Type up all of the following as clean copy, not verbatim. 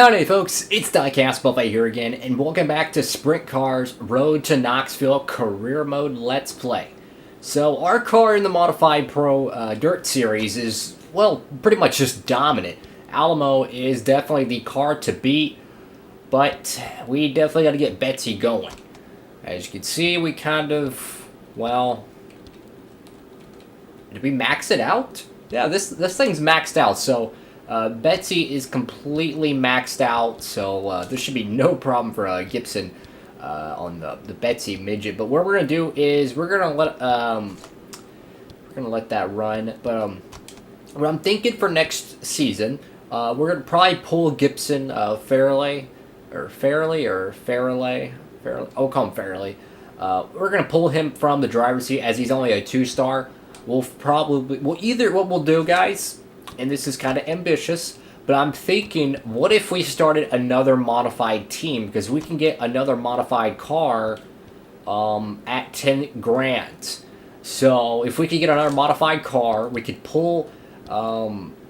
Howdy folks, it's Diecast Buffet here again, and welcome back to Sprint Cars Road to Knoxville Career Mode Let's Play. So our car in the Modified Pro Dirt Series is, well, pretty much just dominant. Alamo is definitely the car to beat, but we definitely got to get Betsy going. As you can see, we kind of, well, did we max it out? Yeah, this thing's maxed out, so Betsy is completely maxed out, so there should be no problem for Gibson on the Betsy midget. But what we're gonna do is we're gonna let that run. But what I'm thinking for next season, we're gonna probably pull Gibson Farrelly. I'll call him Farrelly. We're gonna pull him from the driver's seat as he's only a 2-star. What we'll do, guys, and this is kind of ambitious, but I'm thinking, what if we started another modified team? Because we can get another modified car at 10 grand. So if we could get another modified car, we could pull,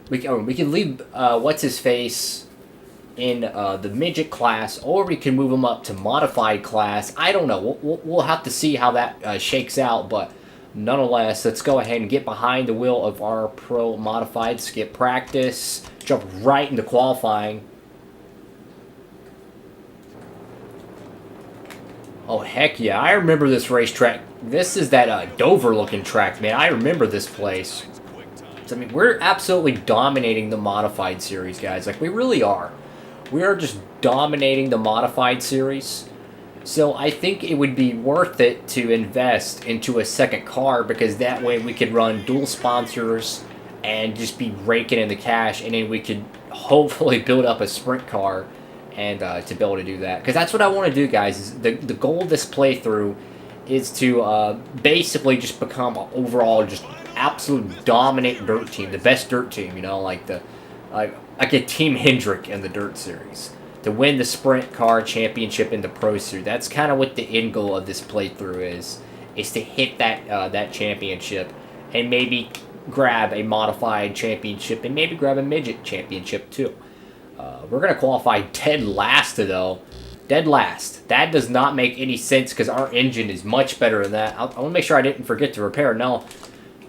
we could leave what's his face in the midget class, or we can move him up to modified class. I don't know. We'll have to see how that shakes out, but nonetheless, let's go ahead and get behind the wheel of our Pro Modified, skip practice, jump right into qualifying. Oh, heck yeah, I remember this racetrack. This is that Dover-looking track, man. I remember this place. So, I mean, we're absolutely dominating the Modified series, guys. Like, we really are. We are just dominating the Modified series. So I think it would be worth it to invest into a second car, because that way we could run dual sponsors and just be raking in the cash, and then we could hopefully build up a sprint car and to be able to do that. Because that's what I want to do, guys. Is the goal of this playthrough is to basically just become an overall just absolute dominant dirt team, the best dirt team, you know, like a Team Hendrick in the Dirt Series, to win the Sprint Car Championship in the Pro Series. That's kind of what the end goal of this playthrough is to hit that championship, and maybe grab a modified championship, and maybe grab a midget championship too. We're going to qualify dead last, though. Dead last. That does not make any sense, because our engine is much better than that. I want to make sure I didn't forget to repair. No,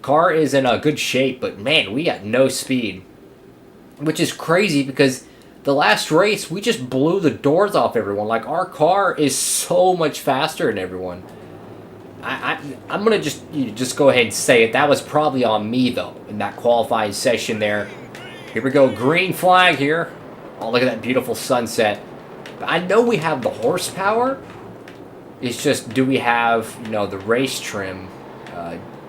car is in a good shape, but man, we got no speed, which is crazy, because the last race, we just blew the doors off everyone. Like, our car is so much faster than everyone. I'm going to just go ahead and say it. That was probably on me, though, in that qualifying session there. Here we go. Green flag here. Oh, look at that beautiful sunset. But I know we have the horsepower. It's just, do we have, you know, the race trim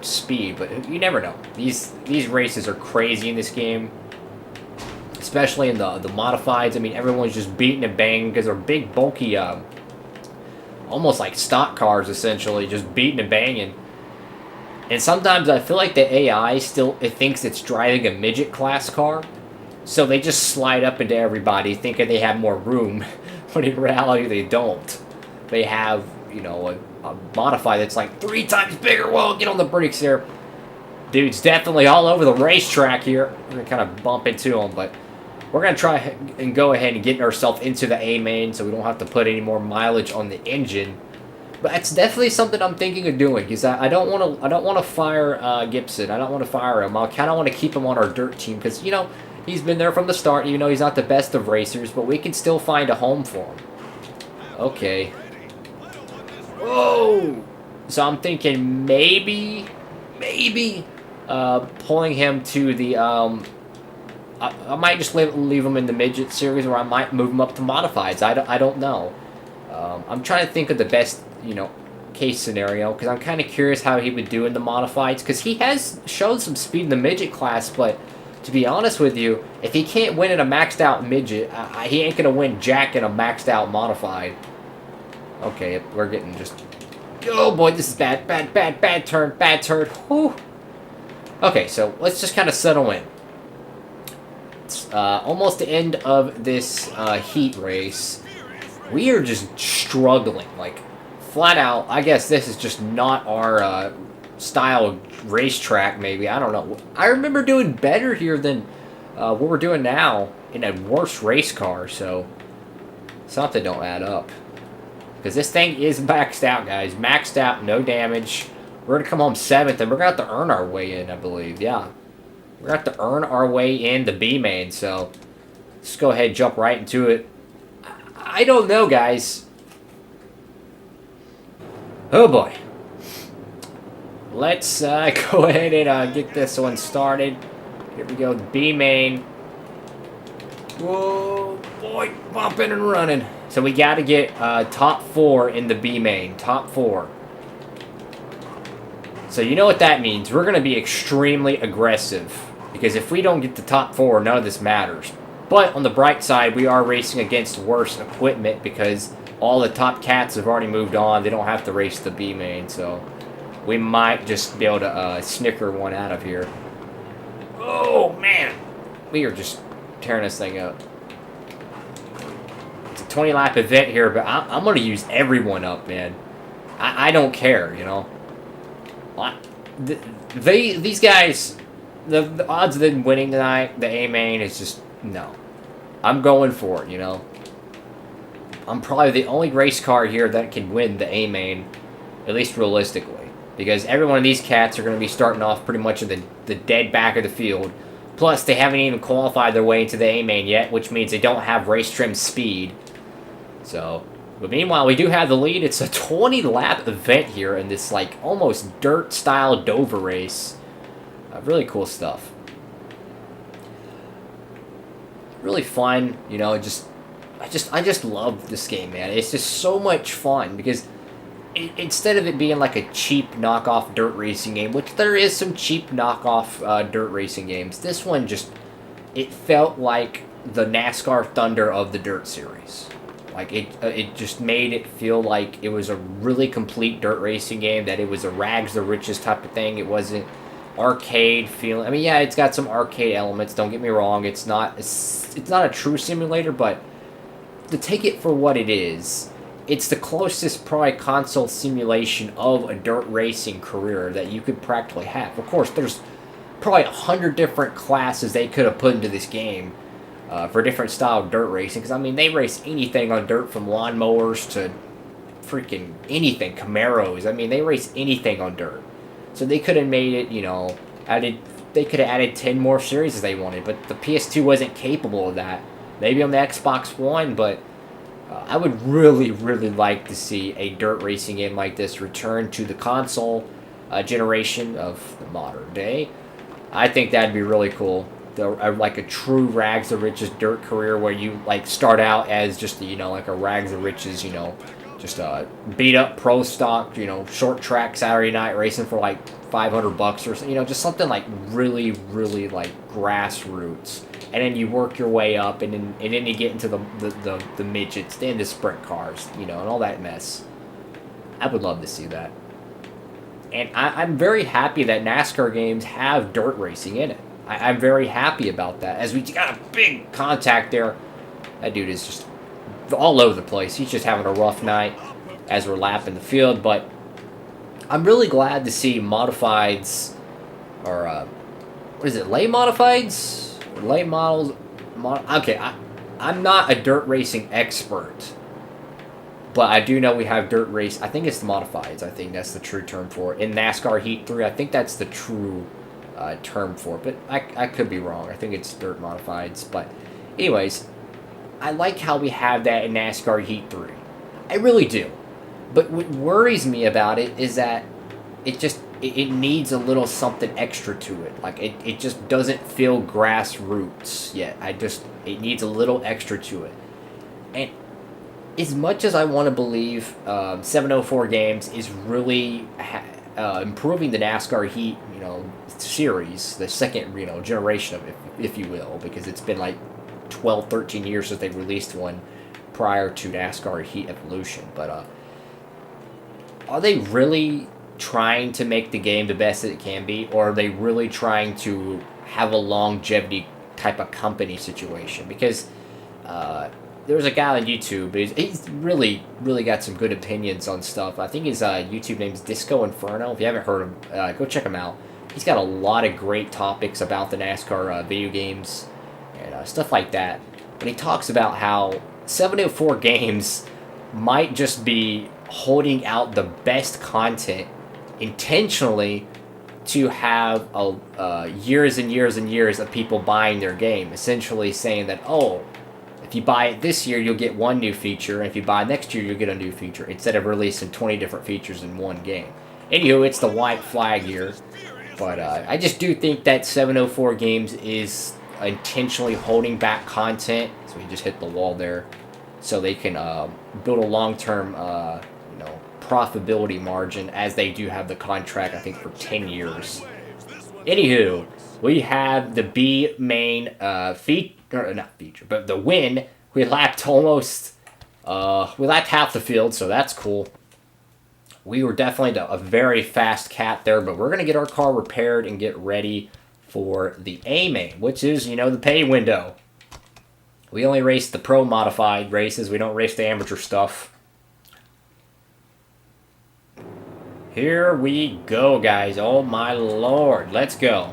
speed? But you never know. These races are crazy in this game, especially in the modifieds. I mean, everyone's just beating and banging because they're big, bulky, almost like stock cars, essentially, just beating and banging. And sometimes I feel like the AI still thinks it's driving a midget class car, so they just slide up into everybody thinking they have more room, when in reality they don't. They have, you know, a modified that's like 3 times bigger. Whoa, get on the brakes there. Dude's definitely all over the racetrack here. We're going to kind of bump into him, but we're going to try and go ahead and get ourselves into the A main, so we don't have to put any more mileage on the engine. But that's definitely something I'm thinking of doing, because I don't want to fire Gibson. I don't want to fire him. I kind of want to keep him on our dirt team, because, you know, he's been there from the start. Even though he's not the best of racers, but we can still find a home for him. Okay. Whoa! So I'm thinking maybe pulling him to the I might just leave him in the midget series, or I might move him up to modifieds. I don't know. I'm trying to think of the best, you know, case scenario, because I'm kind of curious how he would do in the modifieds, because he has shown some speed in the midget class. But to be honest with you, if he can't win in a maxed out midget, he ain't gonna win jack in a maxed out modified. Okay, we're getting just, oh boy, this is bad turn. Whew. Okay, so let's just kind of settle in. Almost the end of this heat race. We are just struggling, like, flat out. I guess this is just not our style racetrack, maybe. I don't know. I remember doing better here than what we're doing now. in a worse race car, so something don't add up. Because this thing is maxed out, guys. Maxed out, no damage. We're going to come home 7th, and we're going to have to earn our way in, I believe. Yeah. We're going to have to earn our way in the B main, so let's go ahead and jump right into it. I don't know, guys. Oh, boy. Let's go ahead and get this one started. Here we go, B main. Whoa, boy, bumping and running. So we got to get top 4 in the B main. Top 4. So you know what that means. We're going to be extremely aggressive. Because if we don't get the top 4, none of this matters. But on the bright side, we are racing against worse equipment because all the top cats have already moved on. They don't have to race the B main. So we might just be able to snicker one out of here. Oh, man. We are just tearing this thing up. It's a 20-lap event here, but I'm going to use everyone up, man. I don't care, you know. These guys, the odds of them winning tonight, the A main, is just, no. I'm going for it, you know. I'm probably the only race car here that can win the A main, at least realistically. Because every one of these cats are going to be starting off pretty much in the dead back of the field. Plus, they haven't even qualified their way into the A main yet, which means they don't have race trim speed. So, but meanwhile, we do have the lead. It's a 20-lap event here in this, like, almost dirt-style Dover race. Really cool stuff. Really fun, you know, I just love this game, man. It's just so much fun because instead of it being like a cheap knockoff dirt racing game, which there is some cheap knockoff dirt racing games, this one it felt like the NASCAR Thunder of the dirt series. Like it just made it feel like it was a really complete dirt racing game, that it was a rags to riches type of thing. It wasn't arcade feeling. I mean, yeah, it's got some arcade elements, don't get me wrong. It's not a true simulator, but to take it for what it is, it's the closest probably console simulation of a dirt racing career that you could practically have. Of course, there's probably 100 different classes they could have put into this game for different style of dirt racing. Because, I mean, they race anything on dirt, from lawnmowers to freaking anything, Camaros. I mean, they race anything on dirt. So they could have made it, you know, they could have added 10 more series if they wanted, but the PS2 wasn't capable of that. Maybe on the Xbox One, but I would really, really like to see a dirt racing game like this return to the console generation of the modern day. I think that'd be really cool. Like a true rags to riches dirt career where you like start out as just, you know, like a rags to riches, you know, just beat up pro stock, you know, short track Saturday night racing for like $500 or something, you know, just something like really, really like grassroots. And then you work your way up, and then you get into the midgets, then the sprint cars, you know, and all that mess. I would love to see that. And I'm very happy that NASCAR games have dirt racing in it. I'm very happy about that. As we got a big contact there. That dude is just all over the place. He's just having a rough night as we're lapping the field. But I'm really glad to see modifieds, or what is it, late modifieds? Late models. Okay, I'm not a dirt racing expert, but I do know we have dirt race. I think it's the modifieds. I think that's the true term for it. In NASCAR Heat 3, I think that's the true term for it, but I could be wrong. I think it's dirt modifieds. But anyways, I like how we have that in NASCAR Heat 3. I really do. But what worries me about it is that it needs a little something extra to it. Like, it just doesn't feel grassroots yet. It needs a little extra to it. And as much as I want to believe 704 Games is really improving the NASCAR Heat, you know, series, the second, you know, generation of it, if you will, because it's been like 12, 13 years since they released one prior to NASCAR Heat Evolution. But are they really trying to make the game the best that it can be, or are they really trying to have a longevity type of company situation? Because there's a guy on YouTube, he's really, really got some good opinions on stuff. I think his YouTube name's Disco Inferno. If you haven't heard him, go check him out. He's got a lot of great topics about the NASCAR video games and stuff like that. but he talks about how 704 Games might just be holding out the best content intentionally to have years and years and years of people buying their game, essentially saying that, oh, if you buy it this year, you'll get one new feature, and if you buy next year, you'll get a new feature, instead of releasing 20 different features in one game. Anywho, it's the white flag here, but I just do think that 704 Games is intentionally holding back content, so he just hit the wall there, so they can build a long-term profitability margin, as they do have the contract, I think, for 10 years. Anywho, we have the B main not feature, but the win. We lapped half the field, so that's cool. We were definitely a very fast cat there, but we're going to get our car repaired and get ready for the A main, which is, the pay window. We only race the pro modified races. We don't race the amateur stuff. Here we go, guys. Oh, my Lord. Let's go.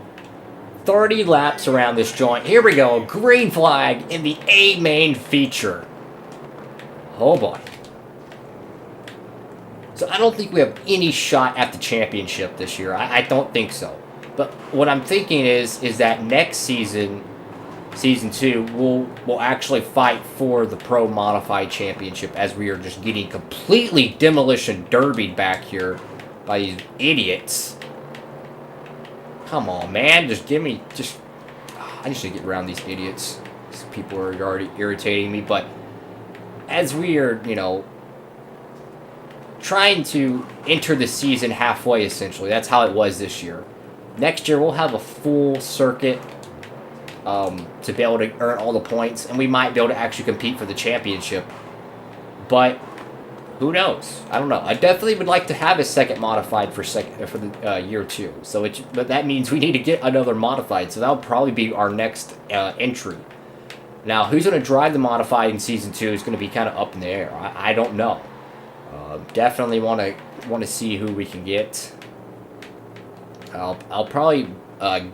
30 laps around this joint. Here we go. Green flag in the A main feature. Oh, boy. So I don't think we have any shot at the championship this year. I don't think so. But what I'm thinking is that next season, Season 2, we'll actually fight for the Pro Modified Championship, as we are just getting completely demolition derbied back here by these idiots. Come on, man. I just need to get around these idiots. These people are already irritating me. But as we are, trying to enter the season halfway, essentially. That's how it was this year. Next year, we'll have a full circuit to be able to earn all the points, and we might be able to actually compete for the championship. But who knows? I don't know. I definitely would like to have a second modified for the year 2. But that means we need to get another modified. So that'll probably be our next entry. Now, who's going to drive the modified in Season 2 is going to be kind of up in the air. I don't know. Definitely want to see who we can get. I'll probably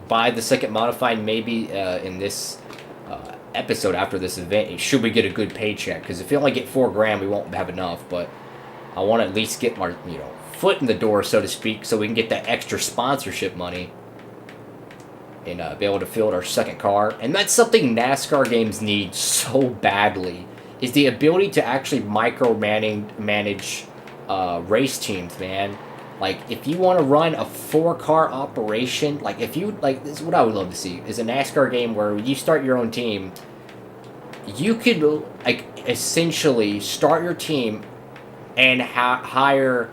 buy the second modified maybe in this episode after this event, should we get a good paycheck, because if we only get $4,000 we won't have enough. But I want to at least get our foot in the door, so to speak, so we can get that extra sponsorship money and be able to field our second car. And that's something NASCAR games need so badly, is the ability to actually manage race teams, man. Like, if you want to run a 4-car operation, this is what I would love to see, is a NASCAR game where you start your own team. You could, essentially start your team and hire,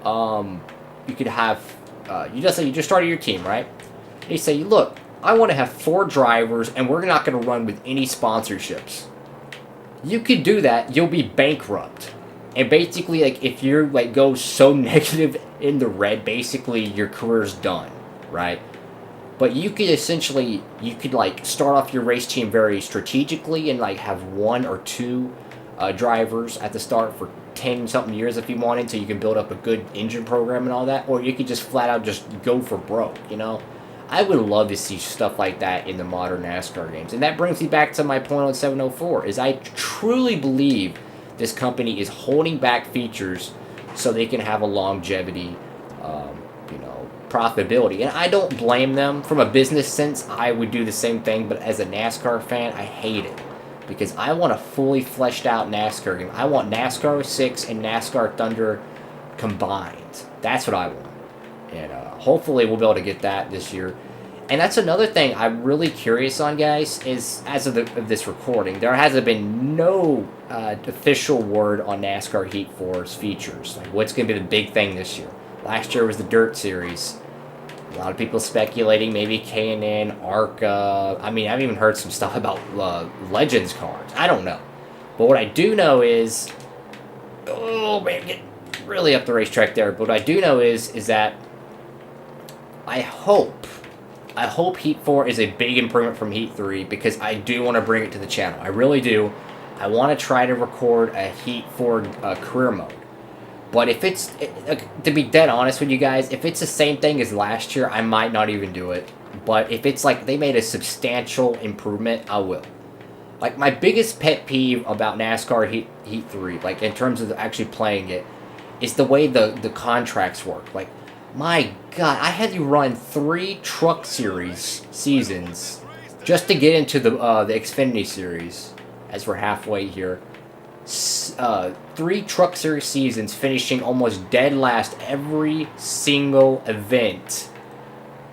you could have, you just started your team, right? And you say, look, I want to have 4 drivers, and we're not going to run with any sponsorships. You could do that, you'll be bankrupt. And basically, if you're, go so negative in the red, basically your career's done, right? But you could essentially, start off your race team very strategically and, have 1 or 2 drivers at the start for 10-something years if you wanted, so you can build up a good engine program and all that. Or you could just flat out just go for broke, I would love to see stuff like that in the modern NASCAR games. And that brings me back to my point on 704, is I truly believe this company is holding back features so they can have a longevity, profitability. And I don't blame them. From a business sense, I would do the same thing. But as a NASCAR fan, I hate it. Because I want a fully fleshed out NASCAR game. I want NASCAR 6 and NASCAR Thunder combined. That's what I want. And hopefully we'll be able to get that this year. And that's another thing I'm really curious on, guys, is as of this recording, there hasn't been no official word on NASCAR Heat 4's features. What's going to be the big thing this year? Last year was the Dirt Series. A lot of people speculating maybe K&N, ARCA. I've even heard some stuff about Legends cards. I don't know. But what I do know is... Oh, man, get really up the racetrack there. But what I do know is that I hope Heat 4 is a big improvement from Heat 3, because I do want to bring it to the channel. I really do. I want to try to record a Heat 4 career mode. But if it's, to be dead honest with you guys, if it's the same thing as last year, I might not even do it. But if it's they made a substantial improvement, I will. Like, my biggest pet peeve about NASCAR Heat 3, like, in terms of actually playing it, is the way the contracts work. Like, my God, I had to run 3 Truck Series seasons just to get into the Xfinity Series, as we're halfway here. 3 Truck Series seasons, finishing almost dead last every single event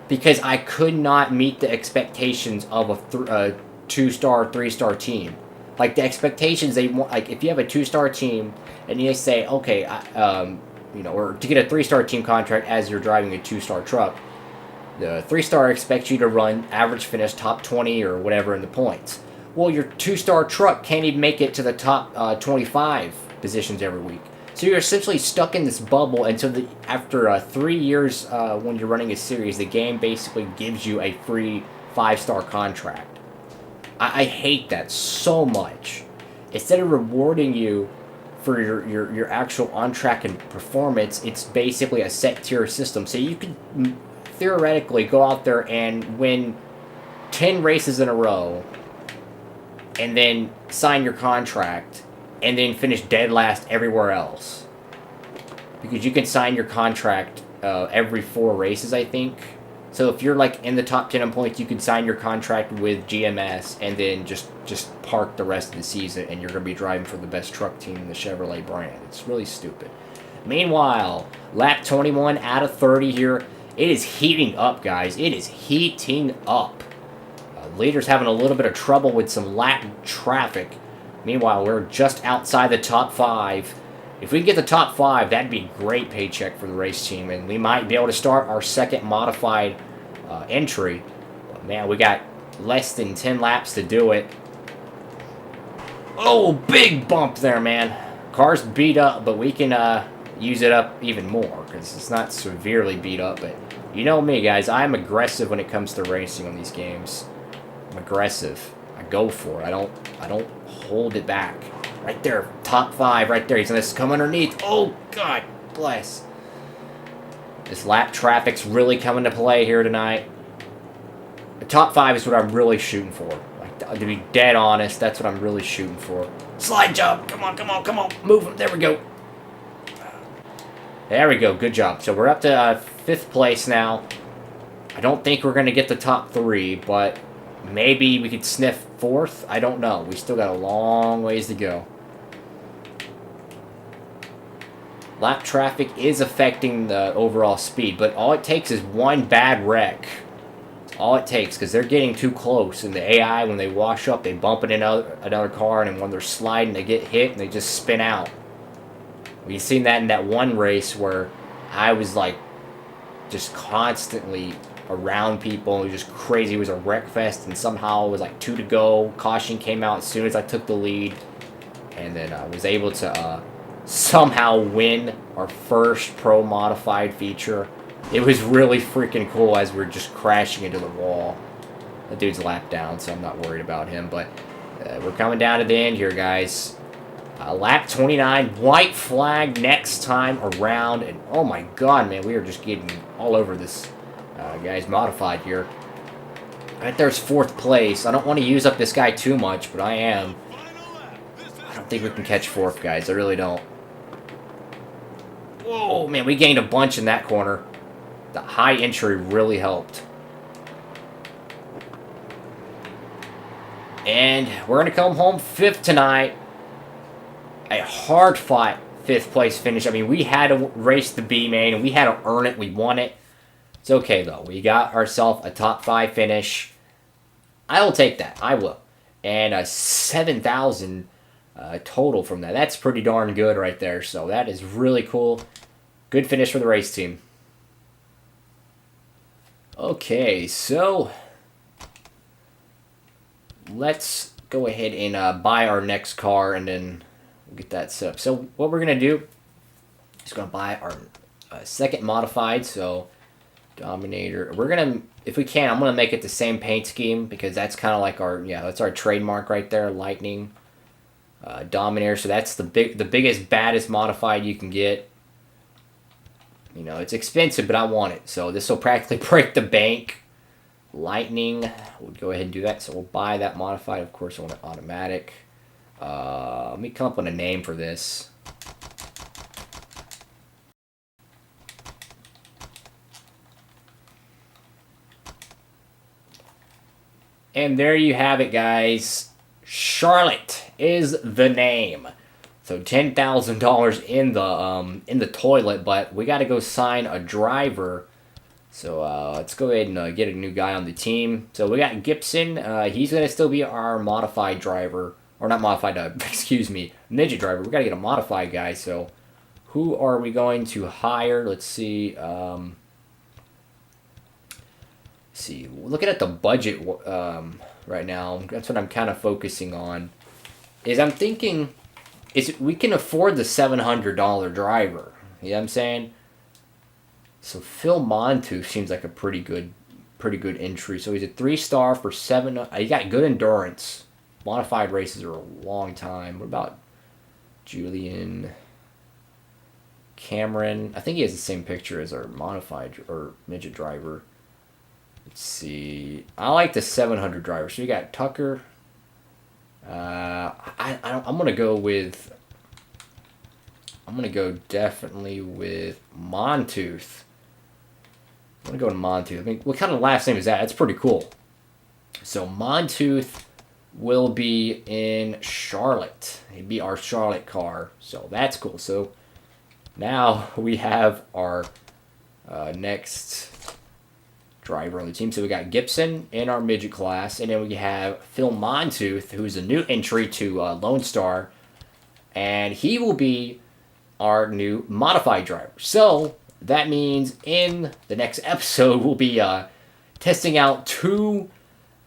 because I could not meet the expectations of a 2-star, 3-star team. Like, the expectations they want, like, if you have a 2-star team and you say, okay, or to get a 3-star team contract as you're driving a 2-star truck, the 3-star expects you to run average finish top 20 or whatever in the points. Well, your 2-star truck can't even make it to the top 25 positions every week. So you're essentially stuck in this bubble until after 3 years when you're running a series, the game basically gives you a free 5-star contract. I hate that so much. Instead of rewarding you for your actual on-track and performance, it's basically a set tier system. So you could theoretically go out there and win 10 races in a row and then sign your contract and then finish dead last everywhere else. Because you can sign your contract every 4 races, I think. So if you're like in the top 10 in points, you can sign your contract with GMS and then just park the rest of the season, and you're going to be driving for the best truck team in the Chevrolet brand. It's really stupid. Meanwhile, lap 21 out of 30 here. It is heating up, guys. It is heating up. Leader's having a little bit of trouble with some lap traffic. Meanwhile, we're just outside the top 5. If we can get the top 5, that'd be a great paycheck for the race team, and we might be able to start our second modified entry. But man, we got less than 10 laps to do it. Oh, big bump there, man. Car's beat up, but we can use it up even more because it's not severely beat up. But you know me, guys. I'm aggressive when it comes to racing on these games. I'm aggressive. I go for it. I don't hold it back. Right there, top 5, right there. He's going to come underneath. Oh, God bless. This lap traffic's really coming to play here tonight. The top 5 is what I'm really shooting for. Like, to be dead honest, that's what I'm really shooting for. Slide jump. Come on, come on, come on. Move him. There we go. There we go. Good job. So we're up to 5th place now. I don't think we're going to get the top 3, but maybe we could sniff 4th. I don't know. We still got a long ways to go. Lap traffic is affecting the overall speed, but all it takes is one bad wreck. That's all it takes, because they're getting too close, and the AI, when they wash up, they bump into another car, and when they're sliding, they get hit, and they just spin out. We've seen that in that one race where I was, like, just constantly around people. It was just crazy. It was a wreck fest, and somehow it was, like, 2 to go. Caution came out as soon as I took the lead, and then I was able to somehow win our first pro modified feature. It was really freaking cool as we're just crashing into the wall. The dude's lap down, so I'm not worried about him, but we're coming down to the end here, guys. Lap 29, white flag next time around, and oh my God, man, we are just getting all over this guy's modified here. Right there's 4th place. I don't want to use up this guy too much, but I am. I don't think we can catch 4th, guys. I really don't. Whoa, man, we gained a bunch in that corner. The high entry really helped. And we're going to come home 5th tonight. A hard-fought 5th place finish. I mean, we had to race the B main, and we had to earn it. We won it. It's okay, though. We got ourselves a top 5 finish. I will take that. I will. And a 7,000 total from that. That's pretty darn good right there. So that is really cool. Good finish for the race team. Okay, so let's go ahead and buy our next car, and then we'll get that set up. So what we're going to do is going to buy our second modified, so Dominator. We're going to, if we can, I'm going to make it the same paint scheme, because that's kind of like our, that's our trademark right there, Lightning. Dominator, so that's the biggest, baddest modified you can get. You know, it's expensive, but I want it. So this will practically break the bank Lightning. We'll go ahead and do that. So we'll buy that modified. Of course, I want it automatic. Let me come up with a name for this. And there you have it, guys. Charlotte is the name. So $10,000 in the toilet, but we got to go sign a driver. So let's go ahead and get a new guy on the team. So we got Gibson. He's gonna still be our modified driver, or not modified. Excuse me, midget driver. We got to get a modified guy. So who are we going to hire? Let's see. See, looking at the budget right now, that's what I'm kind of focusing on. I'm thinking, we can afford the $700 driver. You know what I'm saying? So Phil Montu seems like a pretty good entry. So he's a 3-star for 7. He got good endurance. Modified races are a long time. What about Julian Cameron? I think he has the same picture as our modified or midget driver. Let's see. I like the 700 driver. So you got Tucker. I'm gonna go with. I'm gonna go definitely with Montooth. I'm gonna go to Montooth. I mean, what kind of last name is that? That's pretty cool. So Montooth will be in Charlotte. He'd be our Charlotte car. So that's cool. So now we have our next driver on the team. So we got Gibson in our midget class, and then we have Phil Montooth, who's a new entry to Lone Star, and he will be our new modified driver. So that means in the next episode we'll be testing out 2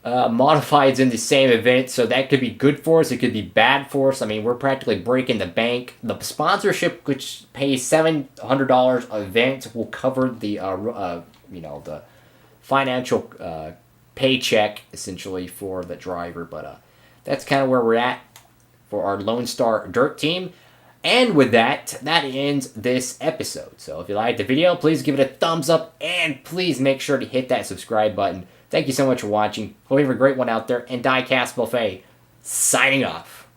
modifieds in the same event. So that could be good for us. It could be bad for us. I mean, we're practically breaking the bank. The sponsorship, which pays $700 an event, will cover the the financial paycheck essentially for the driver. But that's kind of where we're at for our Lone Star Dirt team. And with that ends this episode. So if you liked the video, please give it a thumbs up, and please make sure to hit that subscribe button. Thank you so much for watching. Hope you have a great one out there, and Diecast Buffet signing off.